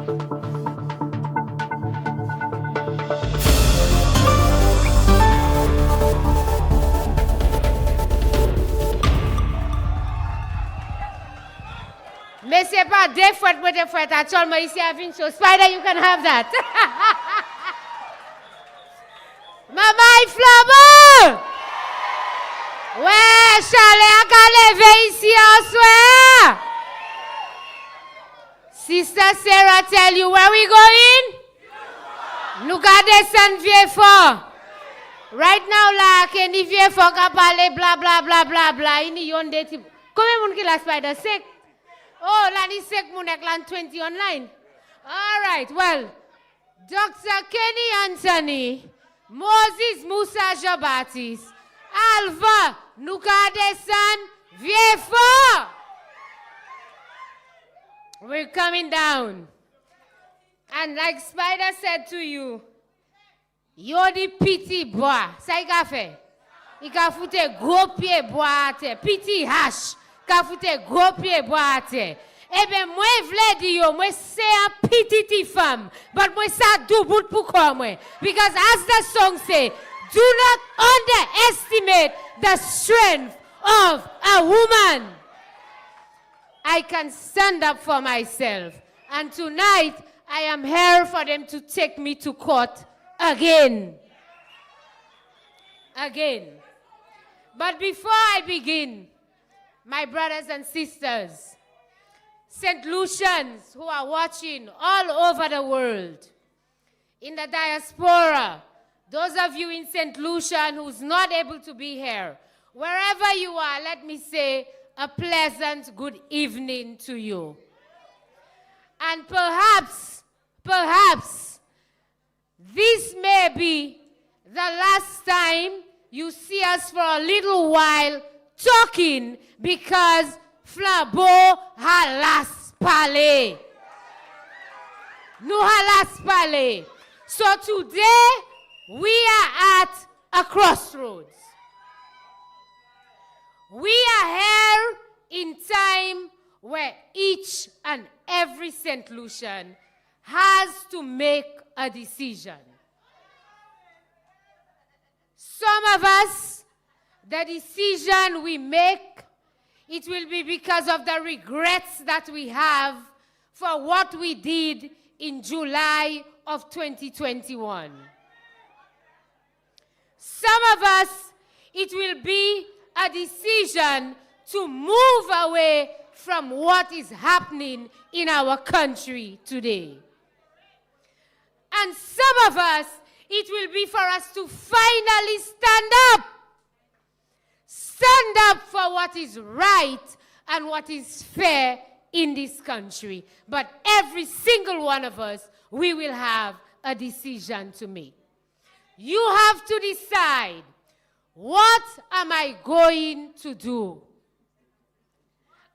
Mais c'est pas des fêtes, mais des fêtes. Actuellement, ici à Vinci. Spider, you can have that. Maman, flambeau! Ouais, Charlie, on va lever ici en soir. Sister Sarah tell you where we going? Nous gardons ça vieux fort. Right now, là, que ni vieux fort qui parle bla bla bla bla bla. Il y a des types. Combien de monde qui la Spider sec? Oh, là, ni sec mon ek lan 20 online. All right, well, Dr. Kenny Anthony, Moses Moussa Jabatis, Alva Nukadesan Viefo. We're coming down. And like Spider said to you, you're the pity boy. Ça y a fait. Il a foutu gros pied bois à terre. Pity hash. Ka foute gros pied bois à terre. Eh bien, moi, v'le di yo, moi, c'est un petite femme. But moi, ça double pourquoi moi? Because as the song say, do not underestimate the strength of a woman. I can stand up for myself. And tonight, I am here for them to take me to court again. Again. But before I begin, my brothers and sisters, St. Lucians who are watching all over the world, in the diaspora, those of you in St. Lucian who's not able to be here, wherever you are, let me say a pleasant good evening to you. And perhaps, this may be the last time you see us for a little while talking because Flambeau halas parlé. Nous halas parlé. So today we are at a crossroads. We are here in time where each and every St. Lucian has to make a decision. Some of us, the decision we make, it will be because of the regrets that we have for what we did in July of 2021. Some of us, it will be a decision to move away from what is happening in our country today. And some of us, it will be for us to finally stand up. Stand up for what is right and what is fair in this country. But every single one of us, we will have a decision to make. You have to decide, what am I going to do?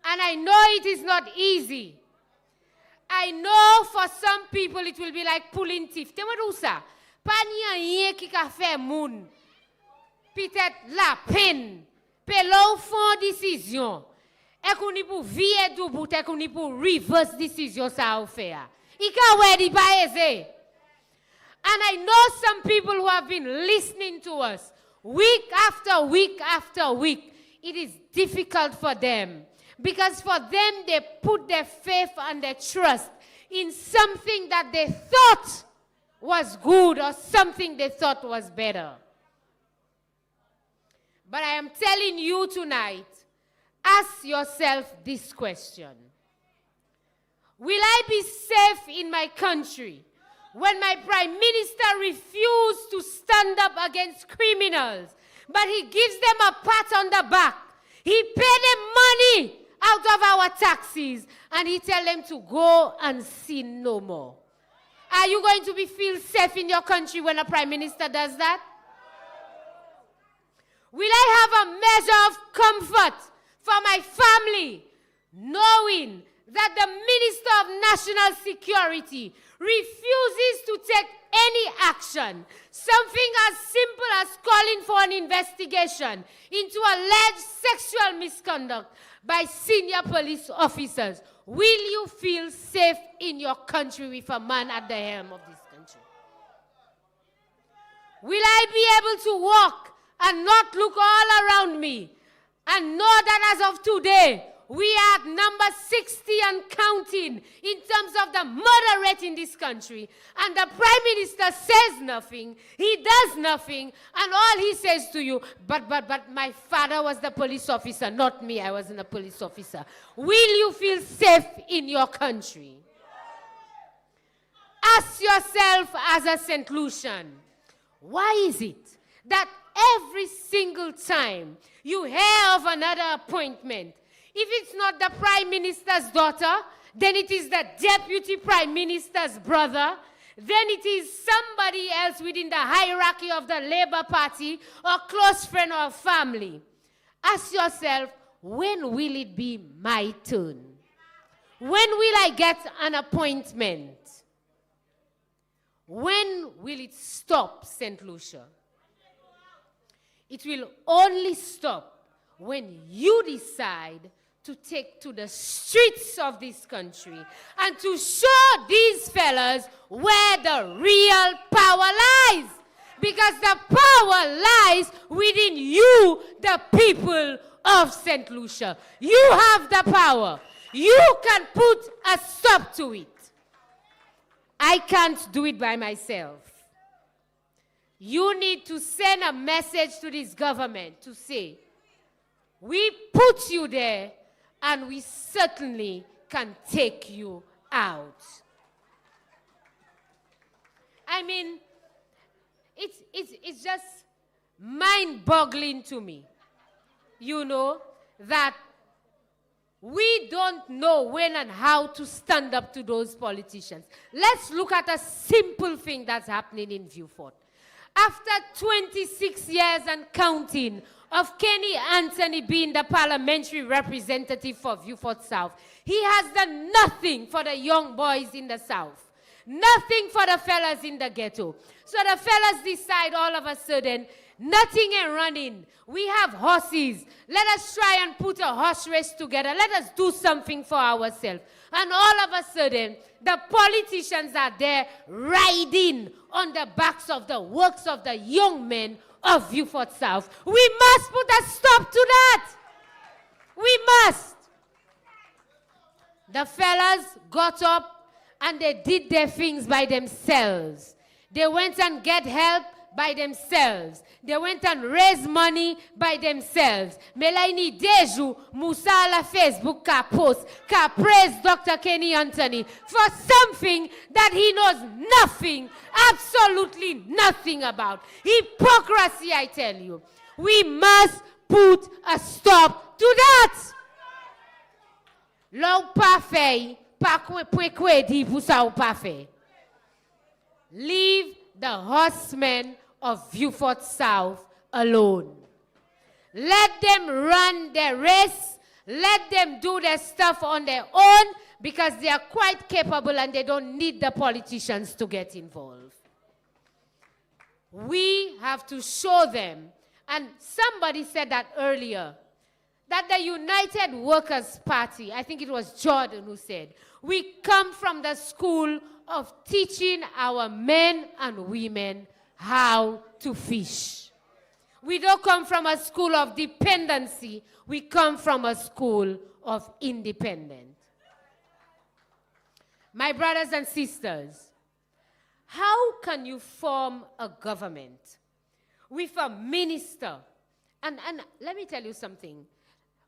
And I know it is not easy. I know for some people it will be like pulling teeth. Te wè ça? Pas rien qui ka fait moun. Peut-être la peine. Pe l'on font décision. Et qu'on y pour vie du bout, et qu'on y pour reverse décision ça ou faire. I ka wè di pa eze. And I know some people who have been listening to us week after week after week. It is difficult for them. Because for them, they put their faith and their trust in something that they thought was good or something they thought was better. But I am telling you tonight, ask yourself this question. Will I be safe in my country when my prime minister refused to stand up against criminals, but he gives them a pat on the back? He paid them money out of our taxes, and he tell them to go and sin no more. Are you going to feel safe in your country when a prime minister does that? Will I have a measure of comfort for my family, knowing that the Minister of National Security refuses to take any action, something as simple as calling for an investigation into alleged sexual misconduct by senior police officers? will you feel safe in your country with a man at the helm of this country? Will I be able to walk and not look all around me and know that as of today, we are at number 60 and counting in terms of the murder rate in this country. And the Prime Minister says nothing, he does nothing, and all he says to you, but my father was the police officer, not me, I wasn't a police officer. Will you feel safe in your country? Ask yourself as a St. Lucian, why is it that every single time you hear of another appointment, if it's not the Prime Minister's daughter, then it is the Deputy Prime Minister's brother, then it is somebody else within the hierarchy of the Labour Party or close friend or family. Ask yourself, when will it be my turn? When will I get an appointment? When will it stop, St. Lucia? It will only stop when you decide to take to the streets of this country and to show these fellas where the real power lies. Because the power lies within you, the people of St. Lucia. You have the power. You can put a stop to it. I can't do it by myself. You need to send a message to this government to say, we put you there, and we certainly can take you out. I mean, it's just mind-boggling to me, you know, that we don't know when and how to stand up to those politicians. Let's look at a simple thing that's happening in Viewfort. After 26 years and counting of Kenny Anthony being the parliamentary representative for Viewfort South, he has done nothing for the young boys in the South. Nothing for the fellas in the ghetto. So the fellas decide all of a sudden, nothing ain't running. We have horses. Let us try and put a horse race together. Let us do something for ourselves. And all of a sudden, the politicians are there riding on the backs of the works of the young men of Viewfort South. We must put a stop to that. We must. The fellas got up and they did their things by themselves. They went and get help by themselves. They went and raised money by themselves. Melaini Deju, Musa la Facebook ka post, ka praise Dr. Kenny Anthony for something that he knows nothing, absolutely nothing about. Hypocrisy, I tell you. We must put a stop to that. L'on pas fait, pas quoi dit pour ça ou pas fait. Leave the horsemen of Viewfort South alone. Let them run their race. Let them do their stuff on their own because they are quite capable and they don't need the politicians to get involved. We have to show them, and somebody said that earlier, that the United Workers' Party, I think it was Jordan who said, we come from the school of teaching our men and women how to fish. We don't come from a school of dependency. We come from a school of independence. My brothers and sisters, how can you form a government with a minister? And let me tell you something.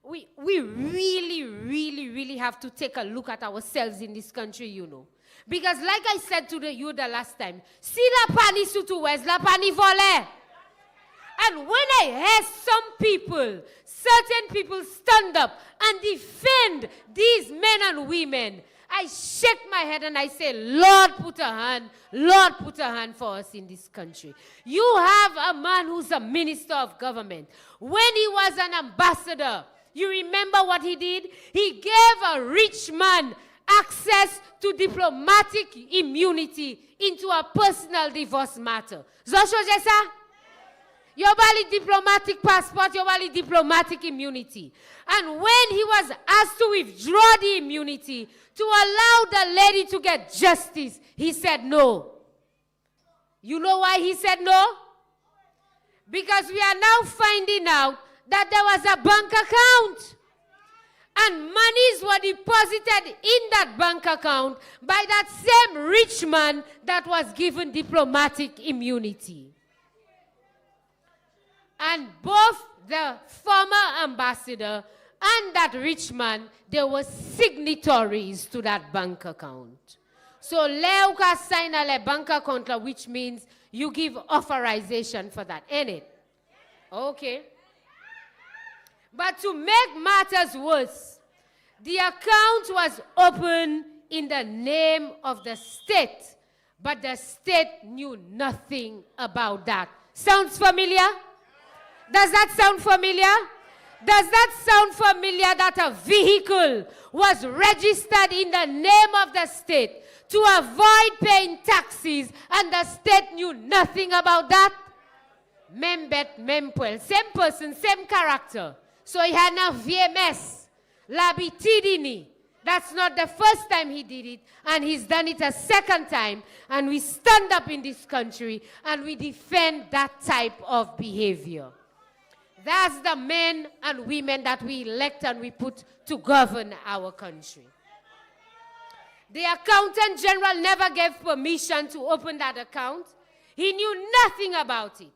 We really have to take a look at ourselves in this country, you know. Because like I said to you the last time, si la pani sutu wes, la pani vole. And when I hear some people, certain people stand up and defend these men and women, I shake my head and I say, Lord, put a hand for us in this country. You have a man who's a minister of government. When he was an ambassador, you remember what he did? He gave a rich man access to diplomatic immunity into a personal divorce matter. your valid diplomatic passport, your valid diplomatic immunity. And when he was asked to withdraw the immunity to allow the lady to get justice, he said no. You know why he said no? Because we are now finding out that there was a bank account. And monies were deposited in that bank account by that same rich man that was given diplomatic immunity. And both the former ambassador and that rich man, they were signatories to that bank account. So, leu ka sign a bank account, which means you give authorization for that, ain't it? Okay. But to make matters worse, the account was opened in the name of the state, but the state knew nothing about that. Sounds familiar? Does that sound familiar? Does that sound familiar that a vehicle was registered in the name of the state to avoid paying taxes and the state knew nothing about that? Membet, mempwel, same person, same character. So he had a VMS, labitidini. That's not the first time he did it, and he's done it a second time, and we stand up in this country and we defend that type of behavior. That's the men and women that we elect and we put to govern our country. The accountant general never gave permission to open that account. He knew nothing about it.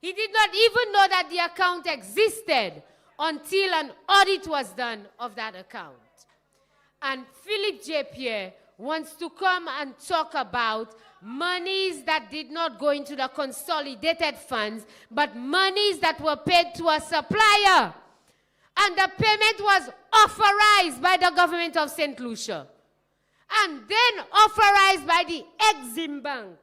He did not even know that the account existed until an audit was done of that account. And Philip J. Pierre wants to come and talk about monies that did not go into the consolidated funds, but monies that were paid to a supplier. And the payment was authorized by the government of St. Lucia. And then authorized by the Exim Bank.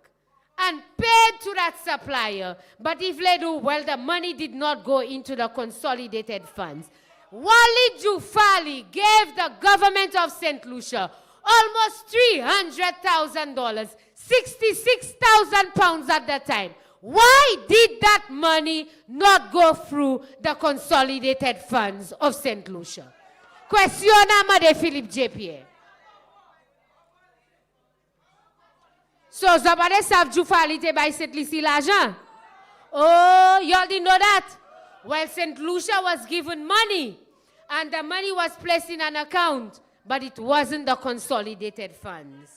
And paid to that supplier. But if they do, well, the money did not go into the consolidated funds. Wally Jufali gave the government of St. Lucia almost $300,000, 66,000 pounds at the time. Why did that money not go through the consolidated funds of St. Lucia? Question de Philippe J. Pierre. So, somebody savent Jufali te by St. Lucia l'argent? Oh, y'all didn't know that? Well, St. Lucia was given money, and the money was placed in an account, but it wasn't the consolidated funds.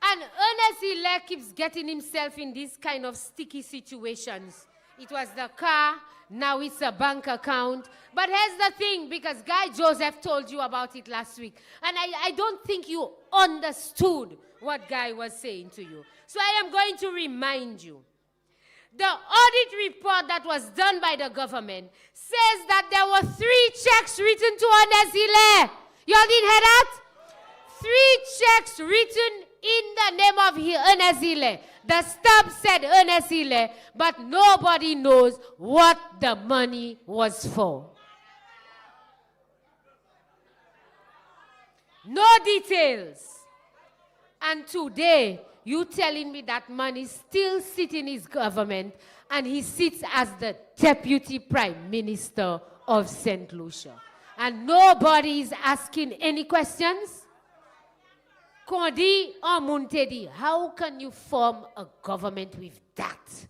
And Ernest Hilaire keeps getting himself in these kind of sticky situations. It was the car, now it's a bank account. But here's the thing, because Guy Joseph told you about it last week, and I don't think you understood what Guy was saying to you. So I am going to remind you. The audit report that was done by the government says that there were 3 checks written to Ernest Hilaire. Y'all didn't hear that? 3 checks written in the name of Ernest Hilaire. The stub said Ernest Hilaire, but nobody knows what the money was for. No details. And today, you telling me that money still sits in his government and he sits as the Deputy Prime Minister of St. Lucia. And nobody is asking any questions? Kondi Amuntedi, how can you form a government with that?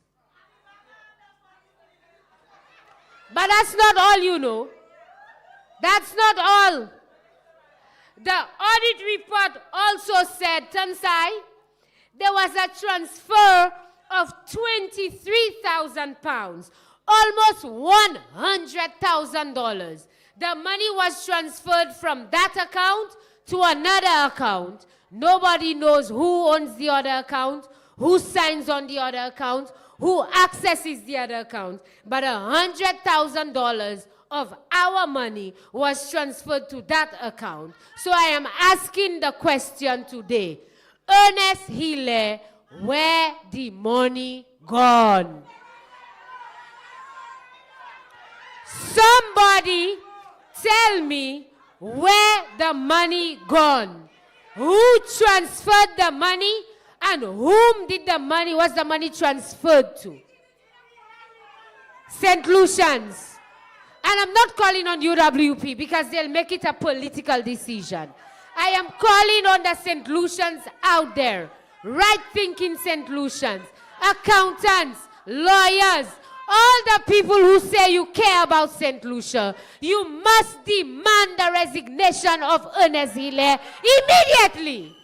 But that's not all, you know. That's not all. The audit report also said, Tansai, there was a transfer of 23,000 pounds, almost $100,000. The money was transferred from that account to another account. Nobody knows who owns the other account, who signs on the other account, who accesses the other account. But $100,000 of our money was transferred to that account. So I am asking the question today, Ernest Hilaire, where the money gone? Somebody tell me where the money gone. Who transferred the money And whom was the money transferred to? St. Lucians. And I'm not calling on UWP because they'll make it a political decision. I am calling on the St. Lucians out there, right-thinking St. Lucians, accountants, lawyers, all the people who say you care about St. Lucia. You must demand the resignation of Ernest Hilaire immediately.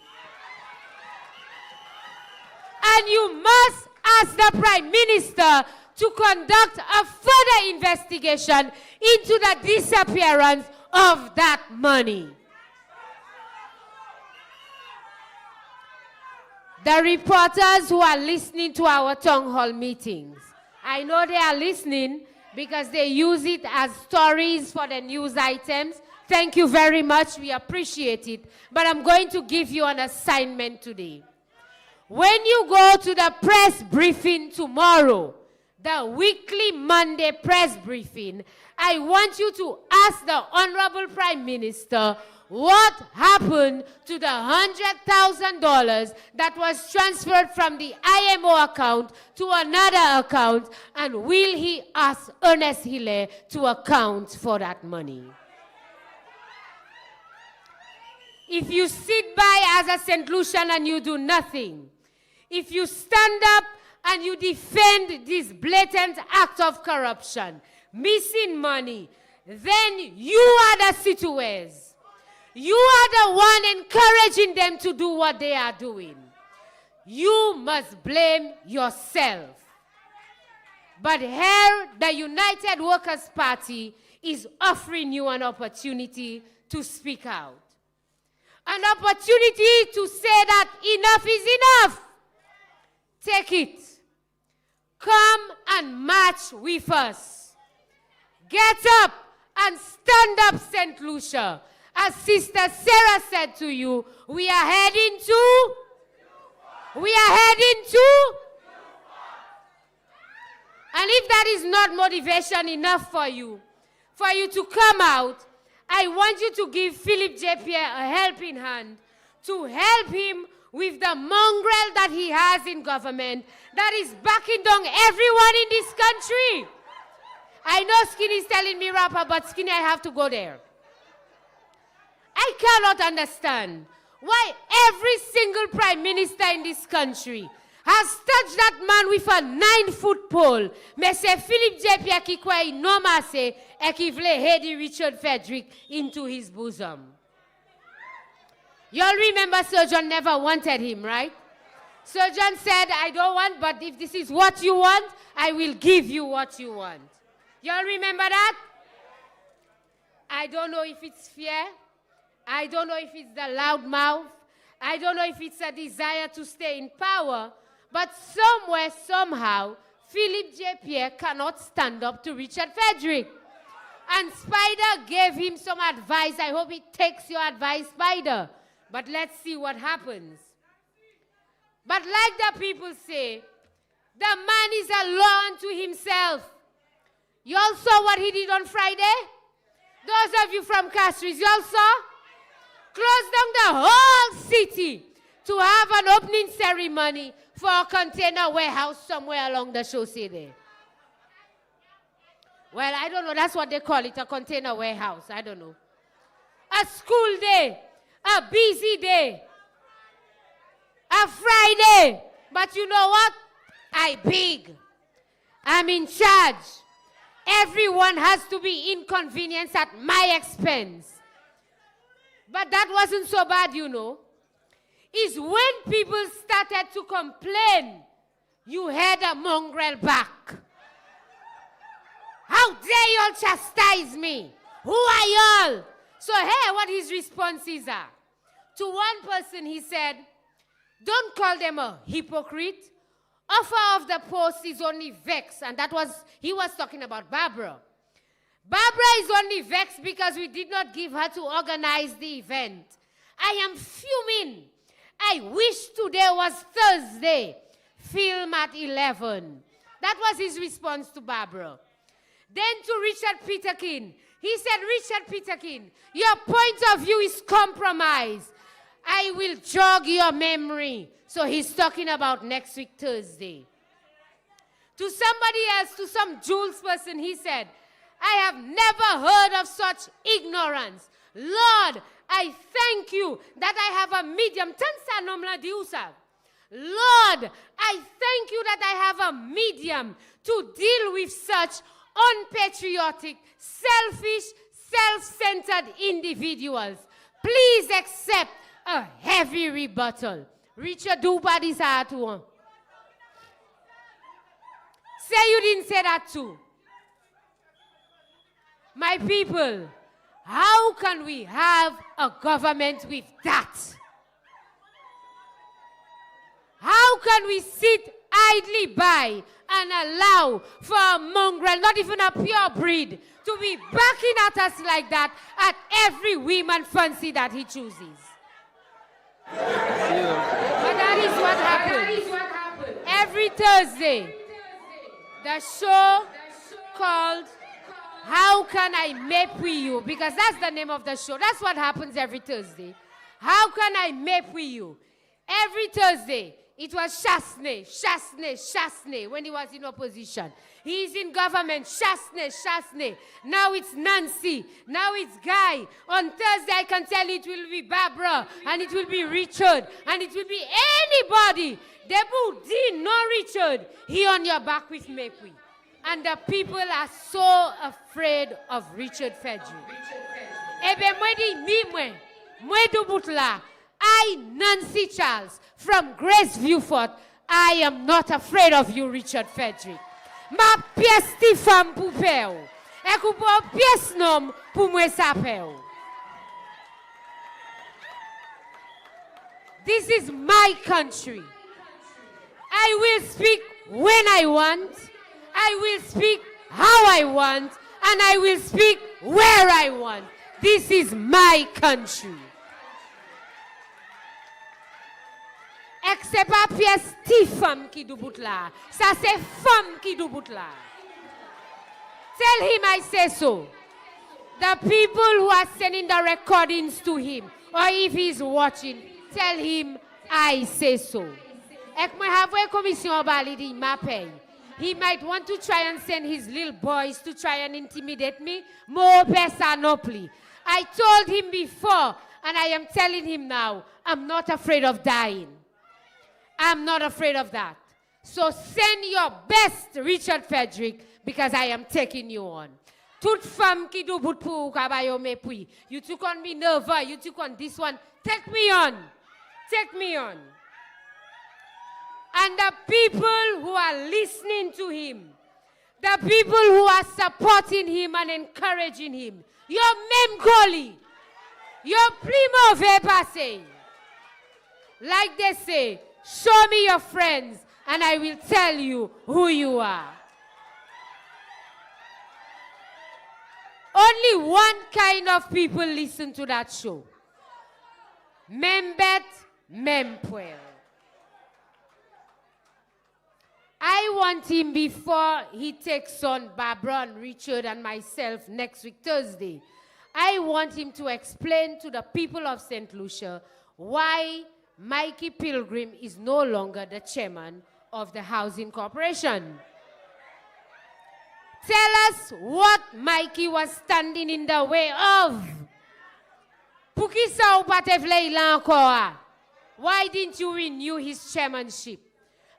And you must ask the Prime Minister to conduct a further investigation into the disappearance of that money. The reporters who are listening to our town hall meetings, I know they are listening because they use it as stories for the news items. Thank you very much. We appreciate it. But I'm going to give you an assignment today. When you go to the press briefing tomorrow, the weekly Monday press briefing, I want you to ask the Honorable Prime Minister what happened to the $100,000 that was transferred from the IMO account to another account, and will he ask Ernest Hilaire to account for that money? If you sit by as a St. Lucian and you do nothing, if you stand up and you defend this blatant act of corruption, missing money, then you are the situers. You are the one encouraging them to do what they are doing. You must blame yourself. But here, the United Workers' Party is offering you an opportunity to speak out. An opportunity to say that enough is enough. Take it. Come and march with us. Get up and stand up, St. Lucia. As Sister Sarah said to you, we are heading to. And if that is not motivation enough for you to come out, I want you to give Philip J. Pierre a helping hand to help him with the mongrel that he has in government that is backing down everyone in this country. I know Skinny is telling me, Rapper, but Skinny, I have to go there. I cannot understand why every single prime minister in this country has touched that man with a 9-foot pole. Mais c'est Philippe J. Pierre qui croit innommé et qui voulait head Richard Frederick into his bosom. You all remember Sir John never wanted him, right? Sir John said, I don't want, but if this is what you want, I will give you what you want. You all remember that? I don't know if it's fear. I don't know if it's the loud mouth. I don't know if it's a desire to stay in power. But somewhere, somehow, Philip J. Pierre cannot stand up to Richard Frederick. And Spider gave him some advice. I hope he takes your advice, Spider. But let's see what happens. But like the people say, the man is a law unto himself. You all saw what he did on Friday? Those of you from Castries, you all saw? Closed down the whole city to have an opening ceremony for a container warehouse somewhere along the chaussée there. Well, I don't know. That's what they call it, a container warehouse. I don't know. A school day, a busy day, a Friday. But you know what? I big. I'm in charge. Everyone has to be inconvenienced at my expense. But that wasn't so bad, you know. It's when people started to complain, you had a mongrel back. How dare you all chastise me? Who are y'all? So here, what his responses are. To one person, he said, don't call them a hypocrite. Offer of the post is only vexed. And he was talking about Barbara. Barbara is only vexed because we did not give her to organize the event. I am fuming. I wish today was Thursday. Film at 11. That was his response to Barbara. Then to Richard Peterkin. He said, Richard Peterkin, your point of view is compromised. I will jog your memory. So he's talking about next week, Thursday. To somebody else, to some Jules person, he said, I have never heard of such ignorance. Lord, I thank you that I have a medium. Lord, I thank you that I have a medium to deal with such unpatriotic, selfish, self-centered individuals. Please accept a heavy rebuttal. Richard, do body's heart one. Say you didn't say that too. My people, how can we have a government with that? How can we sit idly by and allow for a mongrel, not even a pure breed, to be backing at us like that at every woman fancy that he chooses? But that is what happened. Every Thursday, the show called How Can I Make With You? Because that's the name of the show. That's what happens every Thursday. How can I make with you? Every Thursday, it was Chasney when he was in opposition. He's in government, Chasney. Now it's Nancy. Now it's Guy. On Thursday, I can tell you it will be Barbara, and it will be Richard, and it will be anybody. Debu Dean, no Richard. He on your back with Mepwi. And the people are so afraid of Richard Fedri. Ebe mwe du butla. I, Nancy Charles, from Grace Viewfort, I am not afraid of you, Richard Fedrick. Ma pièce ti femme pou pèo. E kou po pièce nom pou mwen sapèo. This is my country. I will speak when I want. I will speak how I want. And I will speak where I want. This is my country. Except pas pièce ti femme qui du bout là. Ça c'est femme qui du bout là. Tell him I say so. The people who are sending the recordings to him, or if he's watching, tell him I say so. Ek mwen have commission bali di ma pay. He might want to try and send his little boys to try and intimidate me. More pesa no pli. I told him before, and I am telling him now, I'm not afraid of dying. I'm not afraid of that. So send your best, Richard Fedrick, because I am taking you on. Toute femme qui do bout pou kabayo mepui. You took on me Nova, you took on this one. Take me on. Take me on. And the people who are listening to him, the people who are supporting him and encouraging him, your même colis, your primo ve passe. Like they say, show me your friends and I will tell you who you are. Only one kind of people listen to that show. Membet, mempuel. I want him before he takes on Barbara and Richard and myself next week, Thursday. I want him to explain to the people of St. Lucia why Mikey Pilgrim is no longer the chairman of the Housing Corporation. Tell us what Mikey was standing in the way of. Why didn't you renew his chairmanship?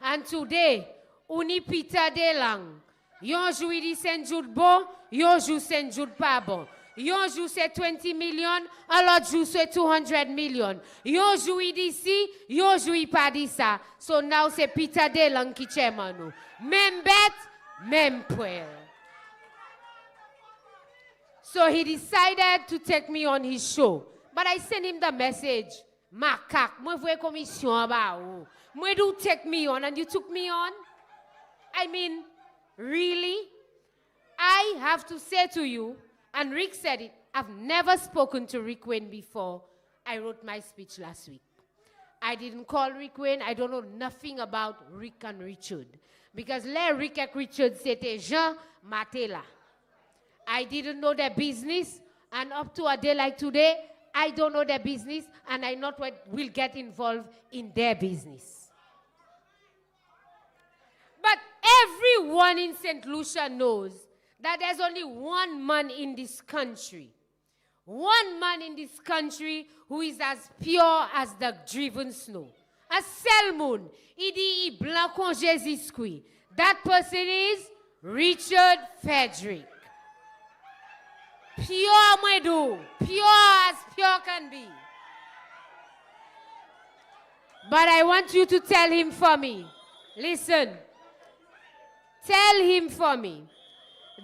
And today, Uni Peter Delang, yon joue di Saint Jude bon, yon joue Saint Jude pas bon. Yon joue c'est 20 million, l'autre joue c'est 200 million. Yon joue d'ici, yon joue pas d'ici. So now c'est Peter Delang qui chairman nou. Même bête, même poil. So he decided to take me on his show. But I sent him the message, Makak, moi vwe commission ba ou. Moi do take me on and you took me on? I mean, really? I have to say to you, and Rick said it, I've never spoken to Rick Wayne before I wrote my speech last week. I didn't call Rick Wayne. I don't know nothing about Rick and Richard. Because le Rick and Richard, c'était Jean Matela. I didn't know their business. And up to a day like today, I don't know their business. And I not will get involved in their business. everyone in St. Lucia knows that there's only one man in this country. One man in this country who is as pure as the driven snow. A seul moun, il dit, il blanc comme Jésus-Christ. That person is Richard Frederick. Pure mwedu, pure as pure can be. But I want you to tell him for me. Listen. Tell him for me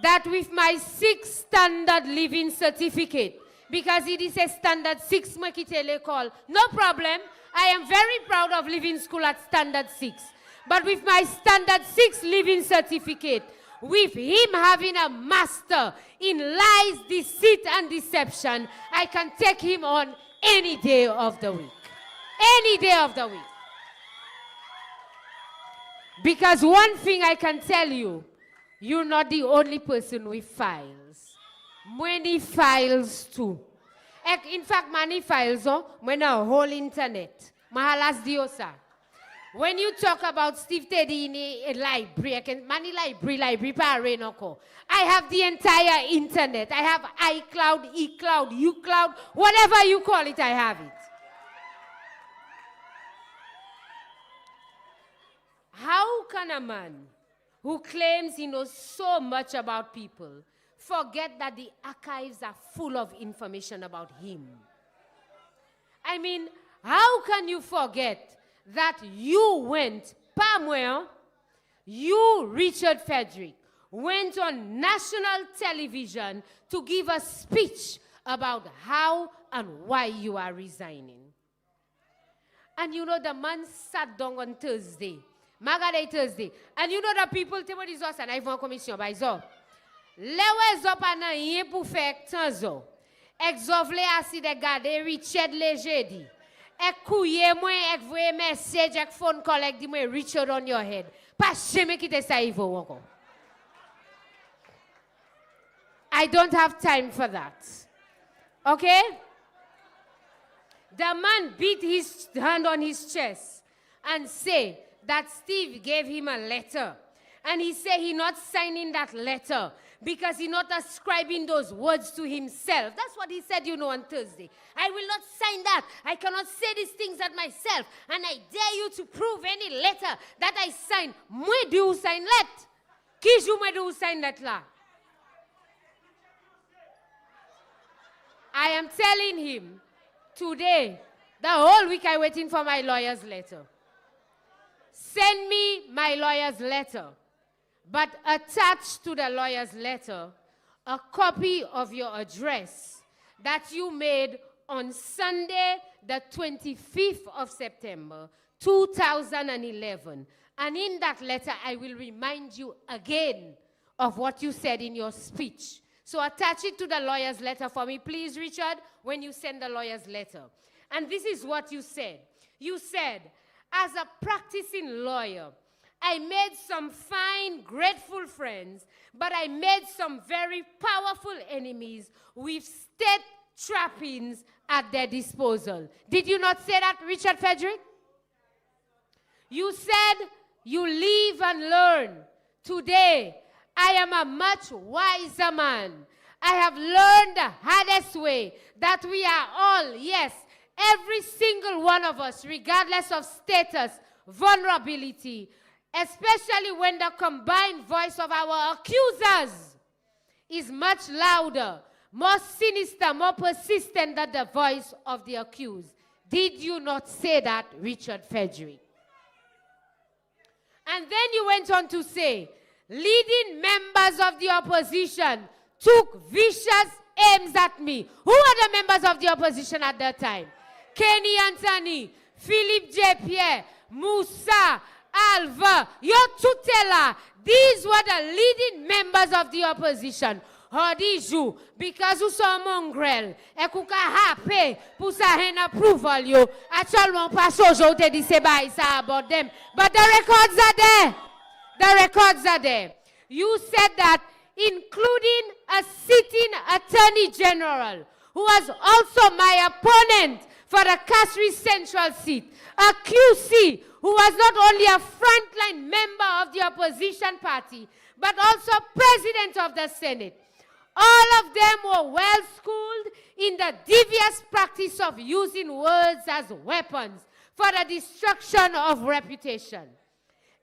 that with my 6 standard living certificate, because it is a standard 6, no problem. I am very proud of living school at standard 6. But with my standard 6 living certificate, with him having a master in lies, deceit, and deception, I can take him on any day of the week. Any day of the week. Because one thing I can tell you, you're not the only person with files. Many files too. In fact, many files, when a whole internet. Mahalas diosa. When you talk about Steve Teddy in a library, many library, I have the entire internet. I have iCloud, eCloud, uCloud, whatever you call it, I have it. How can a man who claims he knows so much about people forget that the archives are full of information about him? I mean, how can you forget that you went, you, Richard Frederick, went on national television to give a speech about how and why you are resigning? And you know, the man sat down on Thursday, Thursday, and you know the people tell me this and I want commission by zo. Lewe zo pa nan yen pou fek tan zo. Ek zovle asi de gade Richard Lejedi. Ek kouye mwen, ek voye message, ek phone call, ek di mwen Richard on your head. Pa sheme kite sa ivo wako. I don't have time for that. Okay? The man beat his hand on his chest and say that Steve gave him a letter. And he said he not signing that letter because he not ascribing those words to himself. That's what he said, you know, on Thursday. I will not sign that. I cannot say these things at myself. And I dare you to prove any letter that I signed. Mwen do sign let. Kijou mwen do sign let la. I am telling him today, the whole week I'm waiting for my lawyer's letter. Send me my lawyer's letter. But attached to the lawyer's letter, a copy of your address that you made on Sunday, the 25th of September, 2011. And in that letter, I will remind you again of what you said in your speech. So attach it to the lawyer's letter for me, please, Richard, when you send the lawyer's letter. And this is what you said. You said, as a practicing lawyer, I made some fine, grateful friends, but I made some very powerful enemies with state trappings at their disposal. Did you not say that, Richard Frederick? You said you live and learn. Today, I am a much wiser man. I have learned the hardest way that we are all, yes, every single one of us, regardless of status, vulnerability, especially when the combined voice of our accusers is much louder, more sinister, more persistent than the voice of the accused. Did you not say that, Richard Frederick? And then you went on to say, leading members of the opposition took vicious aims at me. Who are the members of the opposition at that time? Kenny Anthony, Philippe J. Pierre, Moussa, Alva, Yotutela. These were the leading members of the opposition. Hodiju, because you saw mongrel, e kuka happy, pour sa hen approval yo. Actuellement, pas sojo te di se ba isa about them. But the records are there. The records are there. You said that, including a sitting attorney general, who was also my opponent for the Castries Central seat, a QC who was not only a frontline member of the opposition party, but also president of the Senate. All of them were well schooled in the devious practice of using words as weapons for the destruction of reputation.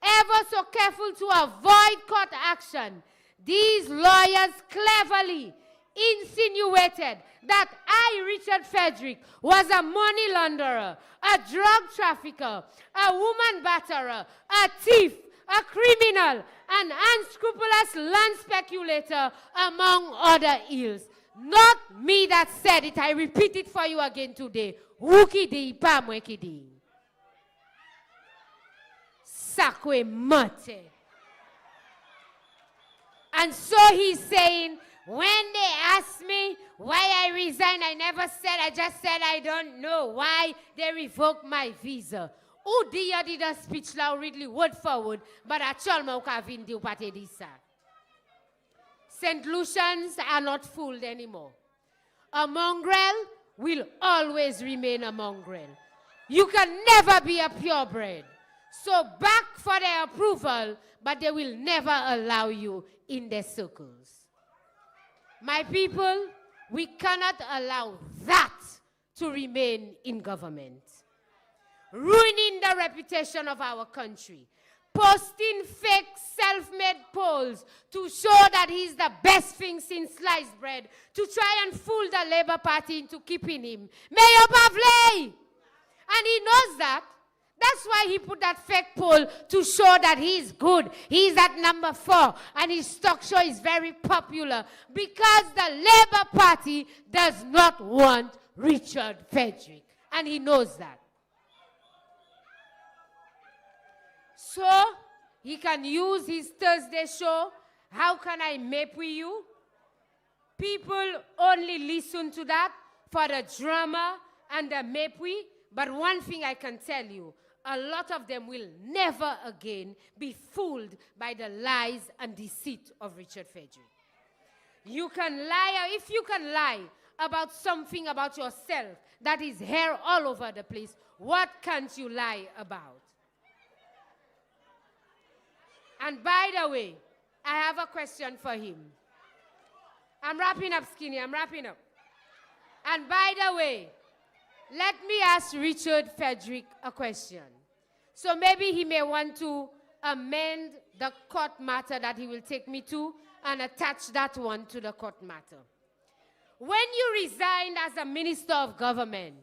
Ever so careful to avoid court action, these lawyers cleverly insinuated that I, Richard Frederick, was a money launderer, a drug trafficker, a woman batterer, a thief, a criminal, an unscrupulous land speculator, among other ills. Not me that said it. I repeat it for you again today. Wukidi pamwekidi. Sakwe mate. And so he's saying, when they asked me why I resigned, I never said, I just said I don't know why they revoked my visa. Udia did a speech now really word for word, but I chalma ukavin di upate disa. St. Lucians are not fooled anymore. A mongrel will always remain a mongrel. You can never be a purebred. So back for their approval, but they will never allow you in their circles. My people, we cannot allow that to remain in government. Ruining the reputation of our country. Posting fake self-made polls to show that he's the best thing since sliced bread, to try and fool the Labour Party into keeping him. Mayor Pavley! And he knows that. That's why he put that fake poll to show that he's good. He's at number 4 and his talk show is very popular because the Labour Party does not want Richard Frederick. And he knows that. So he can use his Thursday show. How can I map with you? People only listen to that for the drama and the mapwi. But one thing I can tell you, a lot of them will never again be fooled by the lies and deceit of Richard Frederick. You can lie, if you can lie about something about yourself that is hair all over the place, what can't you lie about? And by the way, I have a question for him. I'm wrapping up, Skinny, I'm wrapping up. And by the way, let me ask Richard Frederick a question. So maybe he may want to amend the court matter that he will take me to and attach that one to the court matter. When you resigned as a minister of government,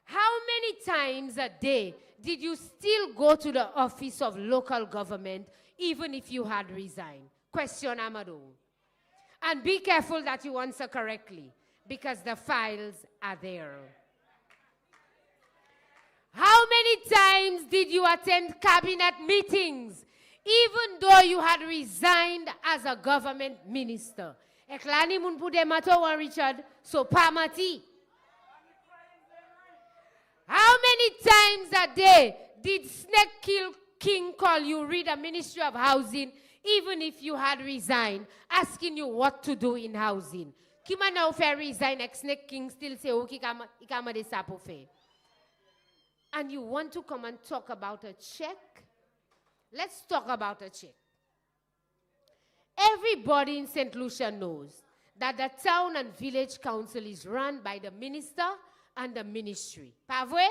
how many times a day did you still go to the office of local government even if you had resigned? Question Amadou. And be careful that you answer correctly because the files are there. How many times did you attend cabinet meetings, even though you had resigned as a government minister? Eklani mun pude mato wan Richard, so pamati. How many times a day did Snake Kill King call you, read a Ministry of Housing, even if you had resigned, asking you what to do in housing? Kima na ufe resign, Snake King still say, okay, ikama de sapo fe. And you want to come and talk about a check? Let's talk about a check. Everybody in St. Lucia knows that the town and village council is run by the minister and the ministry. Pavwe?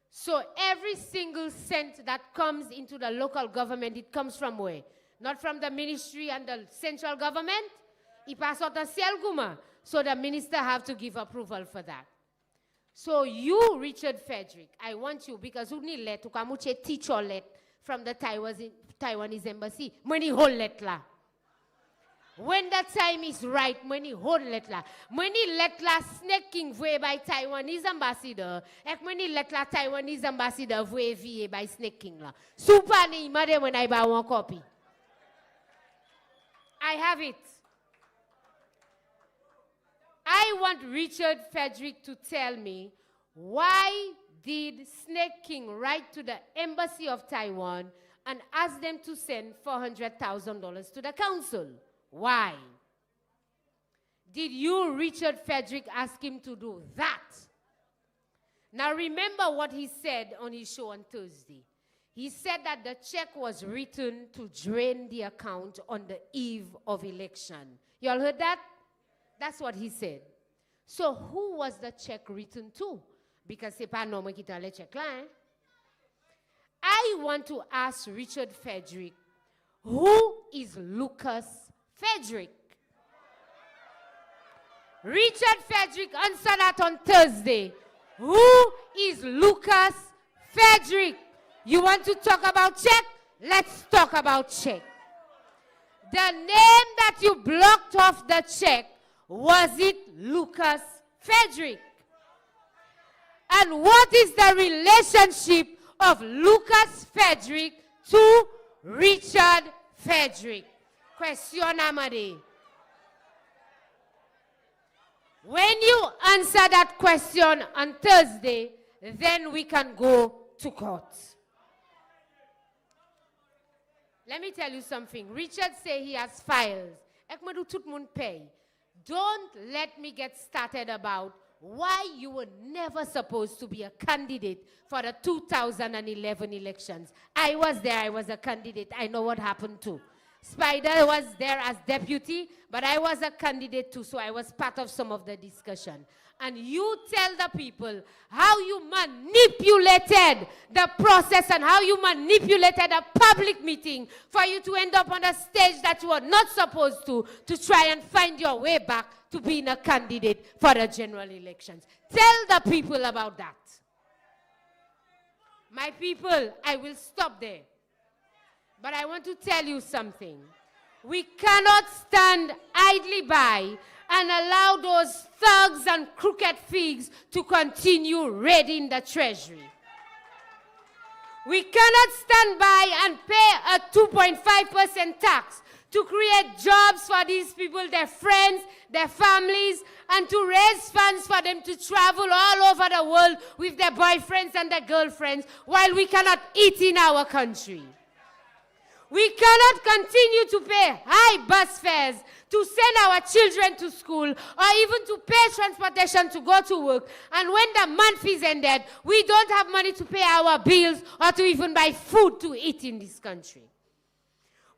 So every single cent that comes into the local government, it comes from where? Not from the ministry and the central government. It passes out a Selguma. So the minister have to give approval for that. So you, Richard Frederick, I want you, because you need let to come teach or let from the Taiwanese embassy. Many whole let la. When the time is right, many whole let la. Many let la snaking way by Taiwanese ambassador. Ek many let la Taiwanese ambassador way vie by snaking la. Super ni made when I buy one copy. I have it. I want Richard Frederick to tell me why did Snake King write to the embassy of Taiwan and ask them to send $400,000 to the council? Why? Did you, Richard Frederick, ask him to do that? Now remember what he said on his show on Thursday. He said that the check was written to drain the account on the eve of election. You all heard that? That's what he said. So who was the check written to? Because c'est pas normal qui t'a le check là, hein? I want to ask Richard Frederick, who is Lucas Frederick? Richard Frederick answered that on Thursday. Who is Lucas Frederick? You want to talk about check? Let's talk about check. The name that you blocked off the check, was it Lucas Frederick? And what is the relationship of Lucas Frederick to Richard Frederick? Question Amade. When you answer that question on Thursday, then we can go to court. Let me tell you something. Richard say he has files. Ekmadu tout moun pay. Don't let me get started about why you were never supposed to be a candidate for the 2011 elections. I was there. I was a candidate. I know what happened too. Spider was there as deputy, but I was a candidate too, so I was part of some of the discussion. And you tell the people how you manipulated the process and how you manipulated a public meeting for you to end up on a stage that you were not supposed to try and find your way back to being a candidate for the general elections. Tell the people about that. My people, I will stop there. But I want to tell you something. We cannot stand idly by and allow those thugs and crooked figs to continue raiding the treasury. We cannot stand by and pay a 2.5% tax to create jobs for these people, their friends, their families, and to raise funds for them to travel all over the world with their boyfriends and their girlfriends while we cannot eat in our country. We cannot continue to pay high bus fares to send our children to school or even to pay transportation to go to work. And when the month is ended, we don't have money to pay our bills or to even buy food to eat in this country.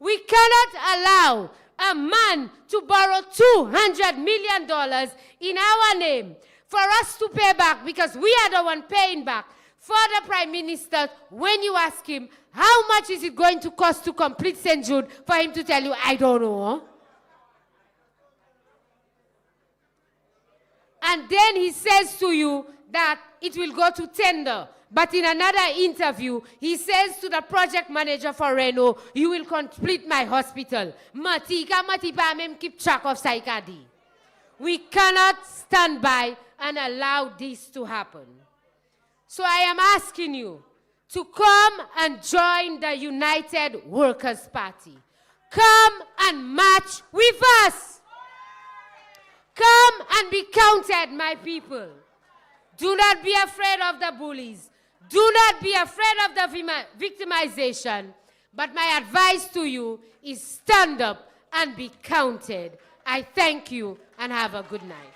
We cannot allow a man to borrow $200 million in our name for us to pay back because we are the one paying back. For the Prime Minister, when you ask him, how much is it going to cost to complete St. Jude, for him to tell you, I don't know. And then he says to you that it will go to tender. But in another interview, he says to the project manager for Reno, you will complete my hospital. Keep track of Saikadi. We cannot stand by and allow this to happen. So I am asking you to come and join the United Workers' Party. Come and march with us. Come and be counted, my people. Do not be afraid of the bullies. Do not be afraid of the victimization. But my advice to you is stand up and be counted. I thank you and have a good night.